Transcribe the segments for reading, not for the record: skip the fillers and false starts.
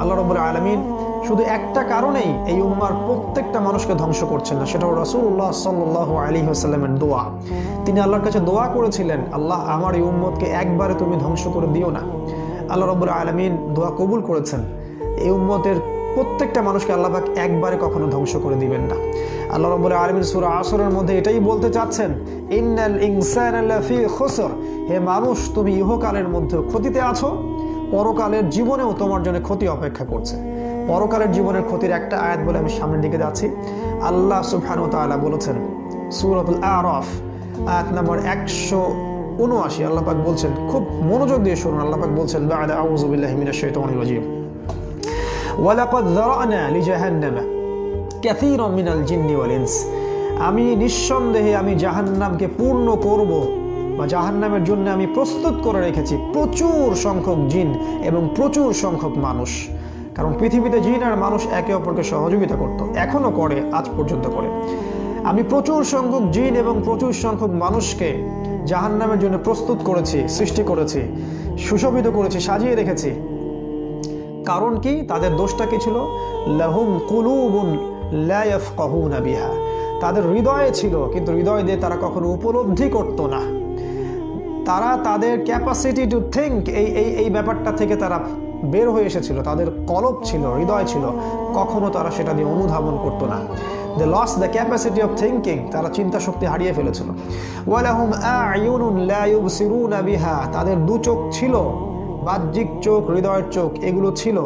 আল্লাহ রাব্বুল আলামিন শুধু একটা কারণেই এই উম্মার প্রত্যেকটা মানুষকে ধ্বংস করছেন না, সেটা হলো রাসূলুল্লাহ সাল্লাল্লাহু আলাইহি ওয়াসাল্লামের দোয়া। তিনি আল্লাহর কাছে দোয়া করেছিলেন, আল্লাহ আমার এই উম্মতকে একবারে তুমি ধ্বংস করে দিও না। আল্লাহ রাব্বুল আলামিন দোয়া কবুল করেছেন। এই উম্মতের প্রত্যেকটা মানুষকে আল্লাহ পাক একবারে কখনো ধ্বংস করে দিবেন না। আল্লাহ রাব্বুল আলামিন সূরা আসরের মধ্যে এটাই বলতে চাচ্ছেন, ইন্নাল ইনসানা লাফি খুসর, হে মানুষ তুমি ইহকালের মধ্যে ক্ষতিতে আছো, পরকালের জীবনেও তোমার জন্য ক্ষতি অপেক্ষা করছে। পরকালের জীবনের ক্ষতির একটা আয়াত বলে আমি সামনের দিকে যাচ্ছি। আল্লাহ সুবহানাহু ওয়া তাআলা বলেছেন সূরাতুল আরাফ আয়াত নম্বর 179, আল্লাহ পাক বলছেন, খুব মনোযোগ দিয়ে শুনুন। আল্লাহ পাক বলছেন, বা'দা আউযু বিল্লাহি মিনাশ শাইতানির রাজীম, ওয়ালাকাদ যারানা লিজাহান্নামা কাসীরাম মিনাল জিন্নি ওয়াল ইনস, আমি নিঃসন্দেহে আমি জাহান্নামকে পূর্ণ করব বা জাহান্নামের জন্য আমি প্রস্তুত করে রেখেছি প্রচুর সংখ্যক জিন এবং প্রচুর সংখ্যক মানুষ। কারণ পৃথিবীতে জিন আর মানুষ একে অপরকে সহযোগিতা করত, এখনো করে, আজ পর্যন্ত করে। আমি প্রচুর সংখ্যক জিন এবং প্রচুর সংখ্যক মানুষকে জাহান্নামের জন্য প্রস্তুত করেছি, সৃষ্টি করেছি, সুশোভিত করেছি, সাজিয়ে রেখেছি। কারণ কি? তাদের দোষটা কি ছিল? লাহুম কুলুবুন লা ইয়াফকাহুনা বিহা, তাদের হৃদয়ে ছিল কিন্তু হৃদয় দিয়ে তারা কখনো উপলব্ধি করত না। তারা তাদের ক্যাপাসিটি টু থিঙ্ক এই ব্যাপারটা থেকে তারা বের হয়ে এসেছিল, তাদের কলব ছিল, হৃদয় ছিল, কখনো তারা সেটা দিয়ে অনুধাবন করত না। They lose the capacity of thinking, তারা চিন্তা শক্তি হারিয়ে ফেলেছিল। ওয়ালাহুম আ'য়ুনুন লা ইউবসিরুনা বিহা, তাদের দু চোখ ছিল, বাহ্যিক চোখ, হৃদয়ের চোখ, এগুলো ছিল।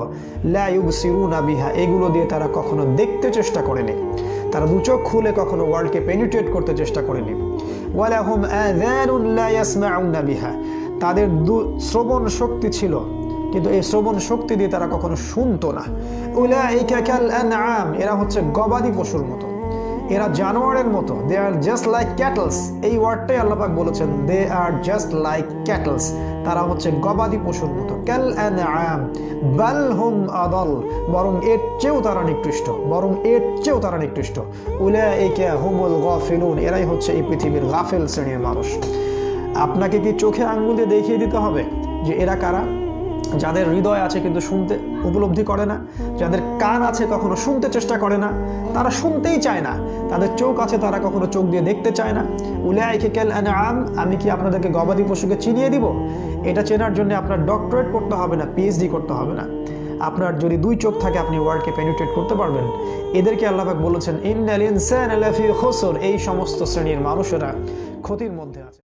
লা ইউবসিরুনা বিহা, এগুলো দিয়ে তারা কখনো দেখতে চেষ্টা করেনি, তারা দু চোখ খুলে কখনো ওয়ার্ল্ডকে পেনিট্রেট করতে চেষ্টা করেনি। ওয়ালাহুম আযানুন লা ইয়াসমাউনা বিহা, তাদের শ্রবণ শক্তি ছিল কিন্তু এই শ্রবণ শক্তি দিয়ে তারা কখনো শুনতো না। উলাইকা কাল আনআম, এরা হচ্ছে গবাদি পশুর মতো, এরা জানোয়ারের মতো। দে আর জাস্ট লাইক ক্যাটলস, এই ওয়ার্ডটাই আল্লাহ পাক বলেছেন, দে আর জাস্ট লাইক ক্যাটলস, তারা হচ্ছে গবাদি পশুর মতো। কাল আনআম বাল হুম আদাল, বরং এর চেয়েও তারা নিকৃষ্ট, বরং এর চেয়েও তারা নিকৃষ্ট। উলাইকা হুমুল গাফিলুন, এরাই হচ্ছে এই পৃথিবীর গাফেল শ্রেণীর মানুষ। আপনাকে কি চোখে আঙ্গুল দিয়ে দেখিয়ে দিতে হবে যে এরা কারা? যাদের হৃদয় আছে কিন্তু শুনতে উপলব্ধি করে না, যাদের কান আছে কখনো শুনতে চেষ্টা করে না, তারা শুনতেই চায় না, তাদের চোখ আছে তারা কখনো চোখ দিয়ে দেখতে চায় না। উলাইকা কাল আনআম, আমি কি আপনাদেরকে গবাদি পশুকে চিনিয়ে দিব? এটা চেনার জন্য আপনার ডক্টরেট করতে হবে না, পিএইচডি করতে হবে না। আপনার যদি দুই চোখ থাকে আপনি ওয়ার্ল্ডকে পেনিট্রেট করতে পারবেন। এদেরকে আল্লাহ পাক বলেছেন, ইন্নাল ইনসানা লাফি খুসর, এই সমস্ত শ্রেণীর মানুষেরা ক্ষতির মধ্যে আছে।